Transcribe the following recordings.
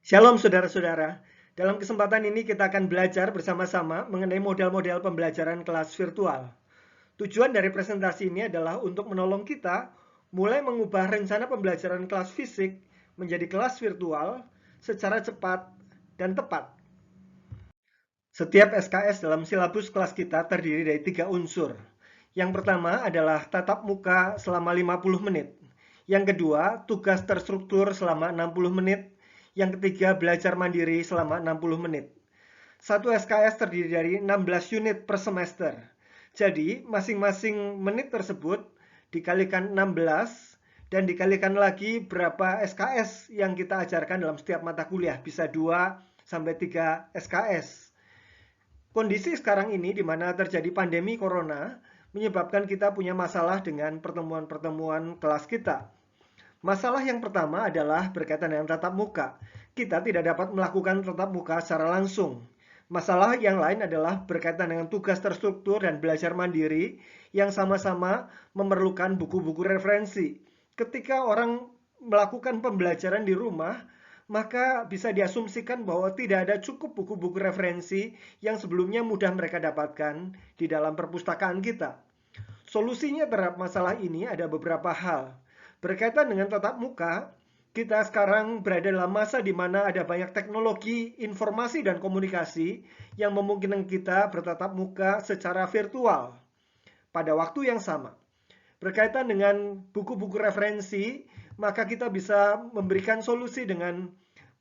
Shalom saudara-saudara. Dalam kesempatan ini kita akan belajar bersama-sama mengenai model-model pembelajaran kelas virtual. Tujuan dari presentasi ini adalah untuk menolong kita mulai mengubah rencana pembelajaran kelas fisik menjadi kelas virtual secara cepat dan tepat. Setiap SKS dalam silabus kelas kita terdiri dari 3 unsur. Yang pertama adalah tatap muka selama 50 menit. Yang kedua, tugas terstruktur selama 60 menit. Yang ketiga, belajar mandiri selama 60 menit. Satu SKS terdiri dari 16 unit per semester. Jadi, masing-masing menit tersebut dikalikan 16 dan dikalikan lagi berapa SKS yang kita ajarkan dalam setiap mata kuliah. Bisa 2 sampai 3 SKS. Kondisi sekarang ini di mana terjadi pandemi corona menyebabkan kita punya masalah dengan pertemuan-pertemuan kelas kita. Masalah yang pertama adalah berkaitan dengan tatap muka. Kita tidak dapat melakukan tatap muka secara langsung. Masalah yang lain adalah berkaitan dengan tugas terstruktur dan belajar mandiri yang sama-sama memerlukan buku-buku referensi. Ketika orang melakukan pembelajaran di rumah, maka bisa diasumsikan bahwa tidak ada cukup buku-buku referensi yang sebelumnya mudah mereka dapatkan di dalam perpustakaan kita. Solusinya terhadap masalah ini ada beberapa hal. Berkaitan dengan tatap muka, kita sekarang berada dalam masa di mana ada banyak teknologi, informasi, dan komunikasi yang memungkinkan kita bertatap muka secara virtual pada waktu yang sama. Berkaitan dengan buku-buku referensi, maka kita bisa memberikan solusi dengan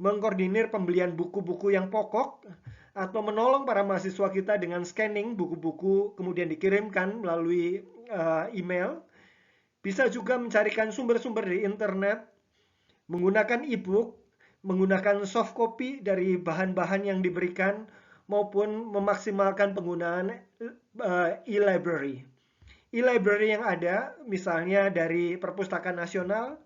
mengkoordinir pembelian buku-buku yang pokok atau menolong para mahasiswa kita dengan scanning buku-buku kemudian dikirimkan melalui email. Bisa juga mencarikan sumber-sumber di internet, menggunakan e-book, menggunakan soft copy dari bahan-bahan yang diberikan, maupun memaksimalkan penggunaan e-library. E-library yang ada misalnya dari Perpustakaan Nasional,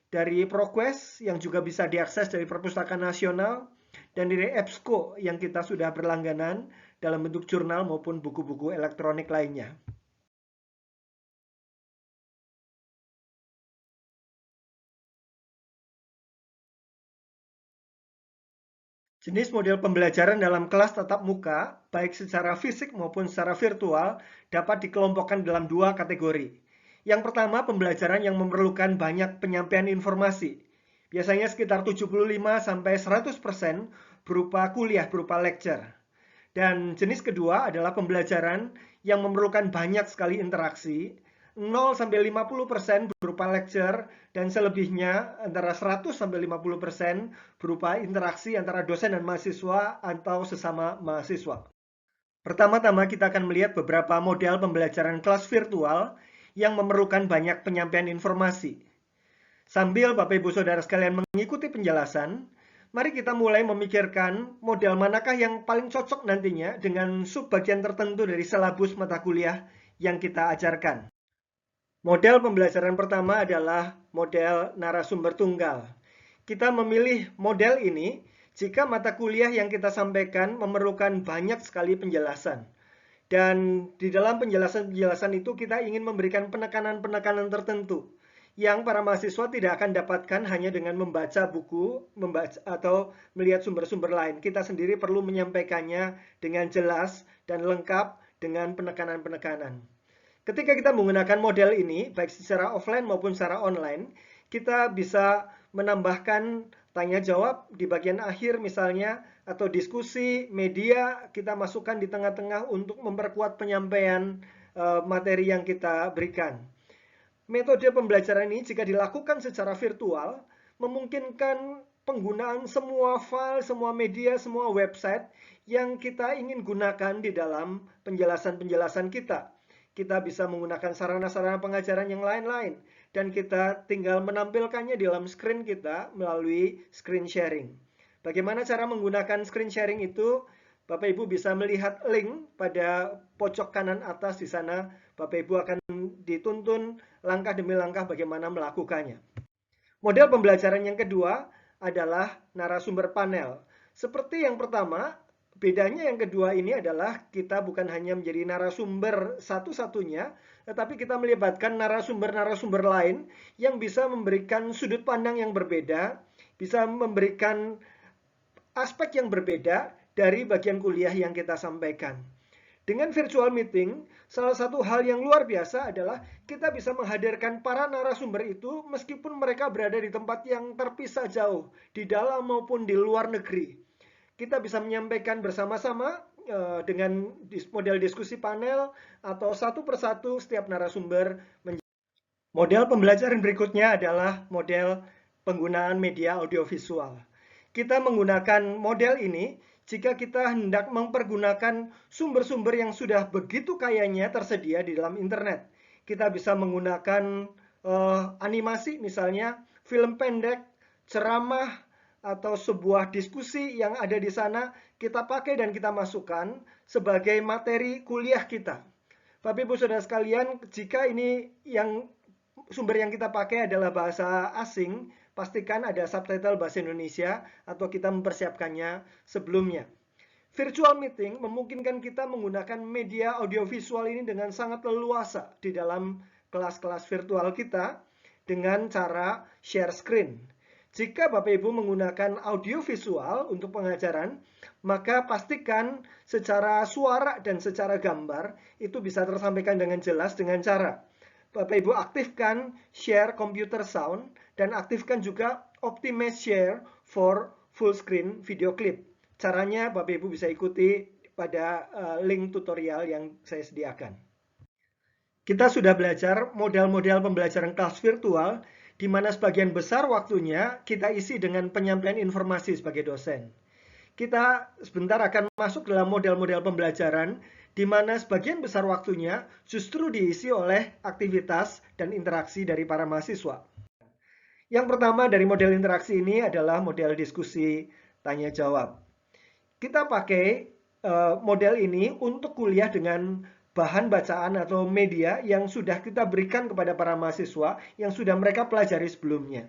dari ProQuest yang juga bisa diakses dari Perpustakaan Nasional, dan dari EBSCO yang kita sudah berlangganan dalam bentuk jurnal maupun buku-buku elektronik lainnya. Jenis model pembelajaran dalam kelas tatap muka, baik secara fisik maupun secara virtual, dapat dikelompokkan dalam 2 kategori. Yang pertama, pembelajaran yang memerlukan banyak penyampaian informasi. Biasanya sekitar 75-100% berupa kuliah, berupa lecture. Dan jenis kedua adalah pembelajaran yang memerlukan banyak sekali interaksi, 0-50% berupa lecture, dan selebihnya antara 100-50% berupa interaksi antara dosen dan mahasiswa atau sesama mahasiswa. Pertama-tama kita akan melihat beberapa model pembelajaran kelas virtual yang memerlukan banyak penyampaian informasi. Sambil Bapak Ibu Saudara sekalian mengikuti penjelasan, mari kita mulai memikirkan model manakah yang paling cocok nantinya dengan subbagian tertentu dari silabus mata kuliah yang kita ajarkan. Model pembelajaran pertama adalah model narasumber tunggal. Kita memilih model ini jika mata kuliah yang kita sampaikan memerlukan banyak sekali penjelasan. Dan di dalam penjelasan-penjelasan itu kita ingin memberikan penekanan-penekanan tertentu yang para mahasiswa tidak akan dapatkan hanya dengan membaca buku atau melihat sumber-sumber lain. Kita sendiri perlu menyampaikannya dengan jelas dan lengkap dengan penekanan-penekanan. Ketika kita menggunakan model ini, baik secara offline maupun secara online, kita bisa menambahkan tanya jawab di bagian akhir misalnya, atau diskusi media kita masukkan di tengah-tengah untuk memperkuat penyampaian materi yang kita berikan. Metode pembelajaran ini jika dilakukan secara virtual, memungkinkan penggunaan semua file, semua media, semua website yang kita ingin gunakan di dalam penjelasan-penjelasan kita. Kita bisa menggunakan sarana-sarana pengajaran yang lain-lain, dan kita tinggal menampilkannya di dalam screen kita melalui screen sharing. Bagaimana cara menggunakan screen sharing itu? Bapak Ibu bisa melihat link pada pojok kanan atas di sana. Bapak Ibu akan dituntun langkah demi langkah bagaimana melakukannya. Model pembelajaran yang kedua adalah narasumber panel. Seperti yang pertama, bedanya yang kedua ini adalah kita bukan hanya menjadi narasumber satu-satunya, tetapi kita melibatkan narasumber-narasumber lain yang bisa memberikan sudut pandang yang berbeda, bisa memberikan aspek yang berbeda dari bagian kuliah yang kita sampaikan. Dengan virtual meeting, salah satu hal yang luar biasa adalah kita bisa menghadirkan para narasumber itu meskipun mereka berada di tempat yang terpisah jauh, di dalam maupun di luar negeri. Kita bisa menyampaikan bersama-sama dengan model diskusi panel atau satu persatu setiap narasumber. Model pembelajaran berikutnya adalah model penggunaan media audiovisual. Kita menggunakan model ini jika kita hendak mempergunakan sumber-sumber yang sudah begitu kayanya tersedia di dalam internet. Kita bisa menggunakan animasi, misalnya film pendek, ceramah, atau sebuah diskusi yang ada di sana, kita pakai dan kita masukkan sebagai materi kuliah kita. Bapak Ibu Saudara sekalian, jika ini sumber yang kita pakai adalah bahasa asing, pastikan ada subtitle bahasa Indonesia atau kita mempersiapkannya sebelumnya. Virtual meeting memungkinkan kita menggunakan media audiovisual ini dengan sangat leluasa di dalam kelas-kelas virtual kita dengan cara share screen. Jika Bapak Ibu menggunakan audiovisual untuk pengajaran, maka pastikan secara suara dan secara gambar itu bisa tersampaikan dengan jelas dengan cara Bapak Ibu aktifkan share computer sound dan aktifkan juga optimize share for full screen video clip. Caranya Bapak Ibu bisa ikuti pada link tutorial yang saya sediakan. Kita sudah belajar model-model pembelajaran kelas virtual di mana sebagian besar waktunya kita isi dengan penyampaian informasi sebagai dosen. Kita sebentar akan masuk dalam model-model pembelajaran di mana sebagian besar waktunya justru diisi oleh aktivitas dan interaksi dari para mahasiswa. Yang pertama dari model interaksi ini adalah model diskusi tanya jawab. Kita pakai model ini untuk kuliah dengan bahan bacaan atau media yang sudah kita berikan kepada para mahasiswa yang sudah mereka pelajari sebelumnya.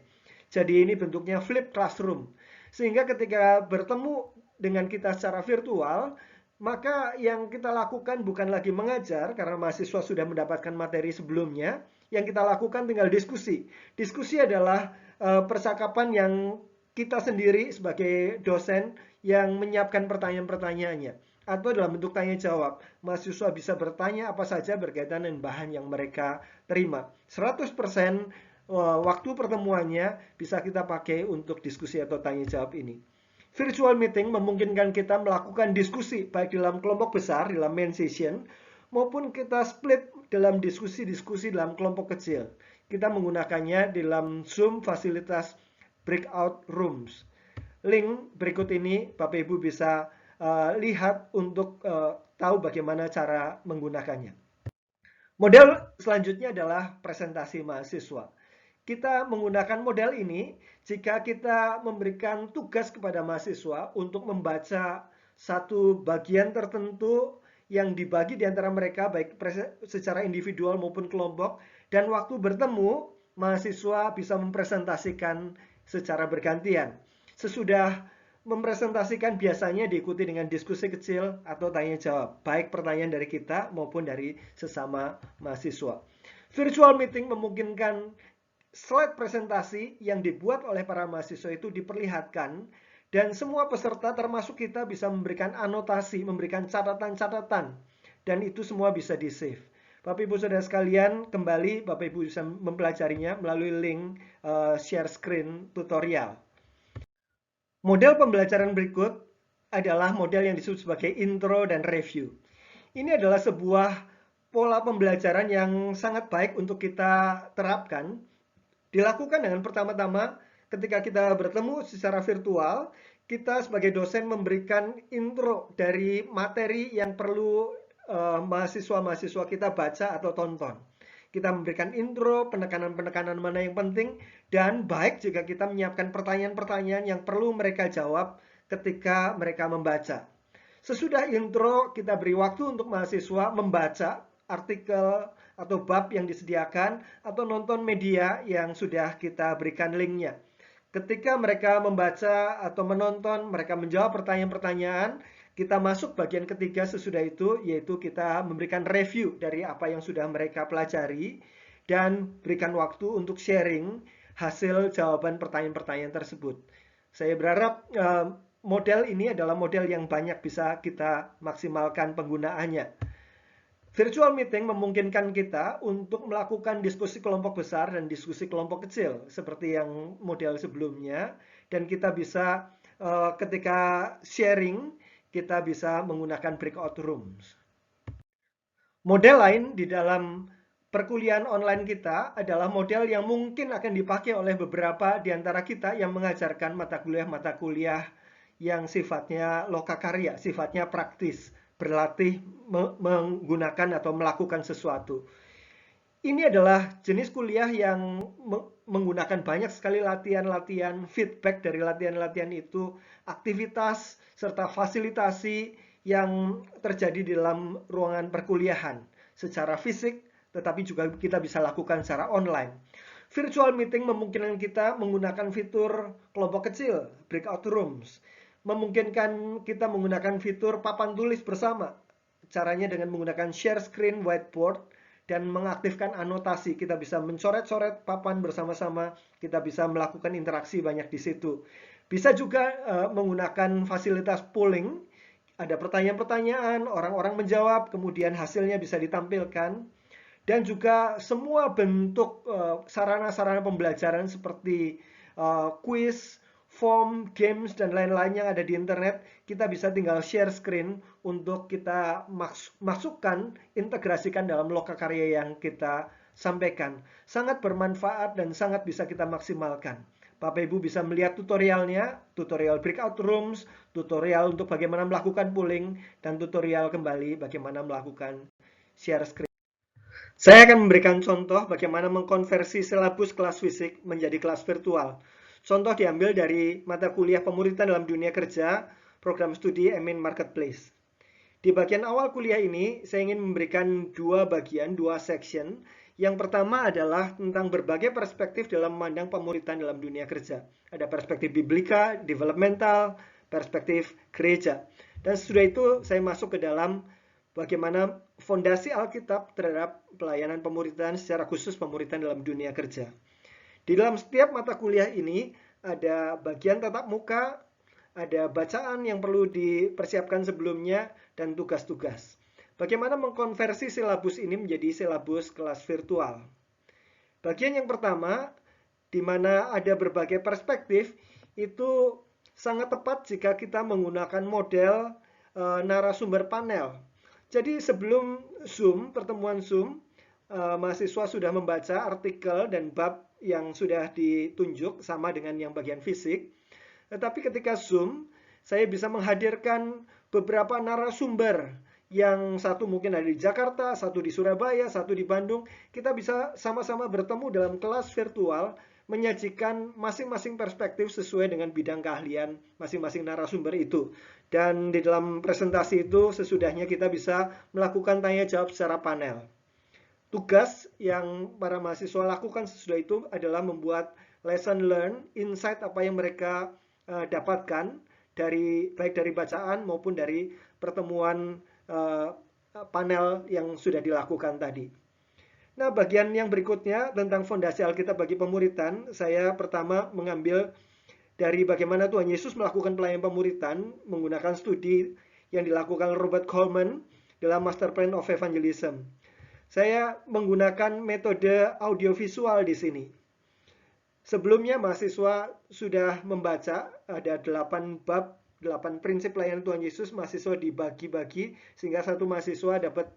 Jadi ini bentuknya flip classroom. Sehingga ketika bertemu dengan kita secara virtual, maka yang kita lakukan bukan lagi mengajar karena mahasiswa sudah mendapatkan materi sebelumnya. Yang kita lakukan tinggal diskusi. Diskusi adalah percakapan yang kita sendiri sebagai dosen yang menyiapkan pertanyaan-pertanyaannya atau dalam bentuk tanya jawab. Mahasiswa bisa bertanya apa saja berkaitan dengan bahan yang mereka terima. 100% waktu pertemuannya bisa kita pakai untuk diskusi atau tanya jawab ini. Virtual meeting memungkinkan kita melakukan diskusi baik dalam kelompok besar, dalam main session, maupun kita split dalam diskusi-diskusi dalam kelompok kecil. Kita menggunakannya dalam Zoom fasilitas breakout rooms. Link berikut ini Bapak Ibu bisa lihat untuk tahu bagaimana cara menggunakannya. Model selanjutnya adalah presentasi mahasiswa. Kita menggunakan model ini jika kita memberikan tugas kepada mahasiswa untuk membaca satu bagian tertentu yang dibagi di antara mereka baik secara individual maupun kelompok, dan waktu bertemu mahasiswa bisa mempresentasikan secara bergantian. Sesudah mempresentasikan biasanya diikuti dengan diskusi kecil atau tanya jawab, baik pertanyaan dari kita maupun dari sesama mahasiswa. Virtual meeting memungkinkan slide presentasi yang dibuat oleh para mahasiswa itu diperlihatkan dan semua peserta termasuk kita bisa memberikan anotasi, memberikan catatan-catatan dan itu semua bisa di-save. Bapak Ibu Saudara sekalian, kembali Bapak Ibu bisa mempelajarinya melalui link share screen tutorial. Model pembelajaran berikut adalah model yang disebut sebagai intro dan review. Ini adalah sebuah pola pembelajaran yang sangat baik untuk kita terapkan. Dilakukan dengan pertama-tama ketika kita bertemu secara virtual, kita sebagai dosen memberikan intro dari materi yang perlu mahasiswa-mahasiswa kita baca atau tonton. Kita memberikan intro, penekanan-penekanan mana yang penting, dan baik jika kita menyiapkan pertanyaan-pertanyaan yang perlu mereka jawab ketika mereka membaca. Sesudah intro, kita beri waktu untuk mahasiswa membaca artikel atau bab yang disediakan atau nonton media yang sudah kita berikan linknya. Ketika mereka membaca atau menonton, mereka menjawab pertanyaan-pertanyaan, kita masuk bagian ketiga sesudah itu, yaitu kita memberikan review dari apa yang sudah mereka pelajari dan berikan waktu untuk sharing hasil jawaban pertanyaan-pertanyaan tersebut. Saya berharap model ini adalah model yang banyak bisa kita maksimalkan penggunaannya. Virtual meeting memungkinkan kita untuk melakukan diskusi kelompok besar dan diskusi kelompok kecil seperti yang model sebelumnya, dan kita bisa ketika sharing kita bisa menggunakan breakout rooms. Model lain di dalam perkuliahan online kita adalah model yang mungkin akan dipakai oleh beberapa di antara kita yang mengajarkan mata kuliah yang sifatnya lokakarya, sifatnya praktis, berlatih menggunakan atau melakukan sesuatu. Ini adalah jenis kuliah yang menggunakan banyak sekali latihan-latihan, feedback dari latihan-latihan itu, aktivitas serta fasilitasi yang terjadi di dalam ruangan perkuliahan secara fisik, tetapi juga kita bisa lakukan secara online. Virtual meeting memungkinkan kita menggunakan fitur kelompok kecil, breakout rooms, memungkinkan kita menggunakan fitur papan tulis bersama. Caranya dengan menggunakan share screen whiteboard dan mengaktifkan anotasi. Kita bisa mencoret-coret papan bersama-sama, kita bisa melakukan interaksi banyak di situ. Bisa juga menggunakan fasilitas polling, ada pertanyaan-pertanyaan, orang-orang menjawab, kemudian hasilnya bisa ditampilkan. Dan juga semua bentuk sarana-sarana pembelajaran seperti quiz, form, games, dan lain-lain yang ada di internet, kita bisa tinggal share screen untuk kita masukkan, integrasikan dalam lokakarya yang kita sampaikan. Sangat bermanfaat dan sangat bisa kita maksimalkan. Bapak Ibu bisa melihat tutorialnya, tutorial breakout rooms, tutorial untuk bagaimana melakukan polling, dan tutorial kembali bagaimana melakukan share screen. Saya akan memberikan contoh bagaimana mengkonversi silabus kelas fisik menjadi kelas virtual. Contoh diambil dari mata kuliah pemuritan dalam dunia kerja, program studi Emin Marketplace. Di bagian awal kuliah ini, saya ingin memberikan dua bagian, dua section. Yang pertama adalah tentang berbagai perspektif dalam memandang pemuritan dalam dunia kerja. Ada perspektif biblika, developmental, perspektif gereja. Dan sesudah itu saya masuk ke dalam bagaimana fondasi Alkitab terhadap pelayanan pemuritan, secara khusus pemuritan dalam dunia kerja. Di dalam setiap mata kuliah ini ada bagian tatap muka, ada bacaan yang perlu dipersiapkan sebelumnya, dan tugas-tugas. Bagaimana mengkonversi silabus ini menjadi silabus kelas virtual. Bagian yang pertama, di mana ada berbagai perspektif, itu sangat tepat jika kita menggunakan model narasumber panel. Jadi sebelum Zoom, pertemuan Zoom, mahasiswa sudah membaca artikel dan bab yang sudah ditunjuk sama dengan yang bagian fisik. Tetapi ketika Zoom, saya bisa menghadirkan beberapa narasumber yang satu mungkin ada di Jakarta, satu di Surabaya, satu di Bandung. Kita bisa sama-sama bertemu dalam kelas virtual, menyajikan masing-masing perspektif sesuai dengan bidang keahlian masing-masing narasumber itu. Dan di dalam presentasi itu sesudahnya kita bisa melakukan tanya jawab secara panel. Tugas yang para mahasiswa lakukan sesudah itu adalah membuat lesson learn, insight apa yang mereka dapatkan baik dari bacaan maupun dari pertemuan panel yang sudah dilakukan tadi. Nah, bagian yang berikutnya tentang fondasi Alkitab bagi pemuritan, saya pertama mengambil dari bagaimana Tuhan Yesus melakukan pelayanan pemuritan menggunakan studi yang dilakukan Robert Coleman dalam Master Plan of Evangelism. Saya menggunakan metode audiovisual di sini. Sebelumnya mahasiswa sudah membaca ada 8 bab, 8 prinsip pelayanan Tuhan Yesus, mahasiswa dibagi-bagi sehingga satu mahasiswa dapat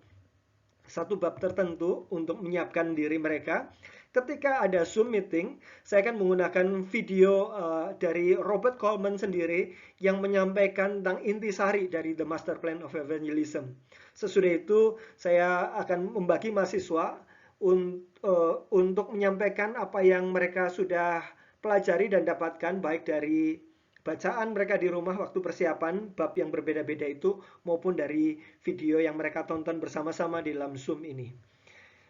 satu bab tertentu untuk menyiapkan diri mereka. Ketika ada Zoom meeting, saya akan menggunakan video dari Robert Coleman sendiri yang menyampaikan tentang intisari dari The Master Plan of Evangelism. Sesudah itu, saya akan membagi mahasiswa untuk menyampaikan apa yang mereka sudah pelajari dan dapatkan baik dari bacaan mereka di rumah waktu persiapan bab yang berbeda-beda itu maupun dari video yang mereka tonton bersama-sama di dalam Zoom ini.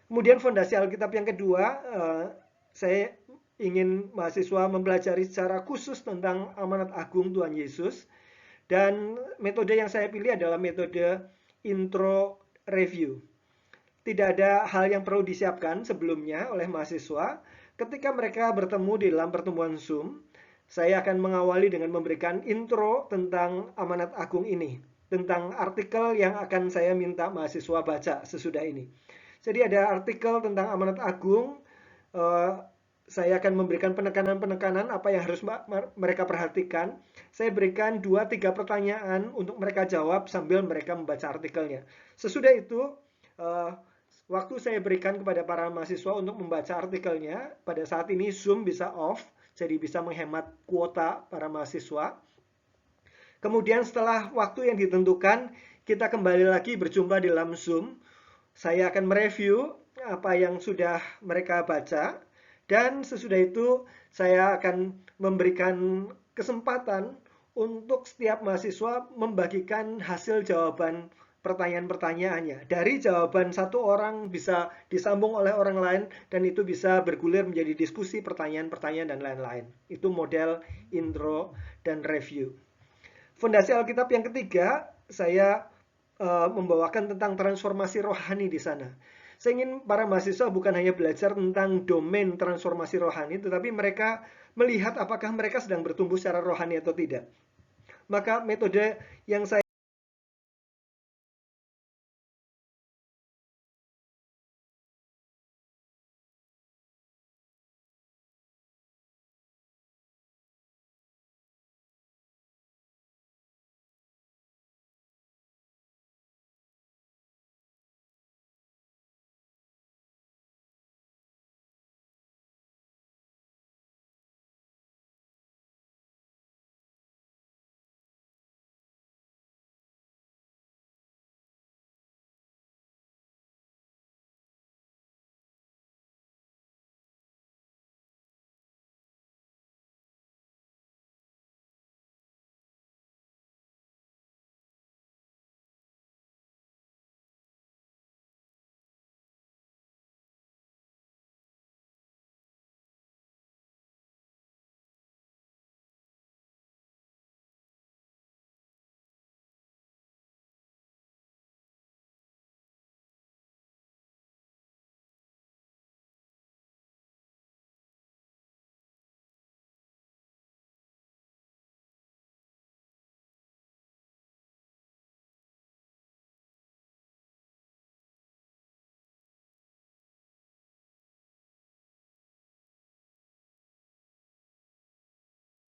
Kemudian fondasi Alkitab yang kedua, saya ingin mahasiswa mempelajari secara khusus tentang amanat agung Tuhan Yesus. Dan metode yang saya pilih adalah metode intro review. Tidak ada hal yang perlu disiapkan sebelumnya oleh mahasiswa. Ketika mereka bertemu di dalam pertemuan Zoom, Saya akan mengawali dengan memberikan intro tentang Amanat Agung ini, tentang artikel yang akan saya minta mahasiswa baca sesudah ini. Jadi ada artikel tentang Amanat Agung, saya akan memberikan penekanan-penekanan apa yang harus mereka perhatikan. Saya berikan 2-3 pertanyaan untuk mereka jawab sambil mereka membaca artikelnya. Sesudah itu, waktu saya berikan kepada para mahasiswa untuk membaca artikelnya. Pada saat ini Zoom bisa off, jadi bisa menghemat kuota para mahasiswa. Kemudian setelah waktu yang ditentukan, kita kembali lagi berjumpa di dalam Zoom. Saya akan mereview apa yang sudah mereka baca, dan sesudah itu saya akan memberikan kesempatan untuk setiap mahasiswa membagikan hasil jawaban pertanyaan-pertanyaannya. Dari jawaban satu orang bisa disambung oleh orang lain, dan itu bisa bergulir menjadi diskusi, pertanyaan-pertanyaan, dan lain-lain. Itu model intro dan review. Fondasi Alkitab yang ketiga, saya membawakan tentang transformasi rohani di sana. Saya ingin para mahasiswa bukan hanya belajar tentang domain transformasi rohani, tetapi mereka melihat apakah mereka sedang bertumbuh secara rohani atau tidak. Maka metode yang saya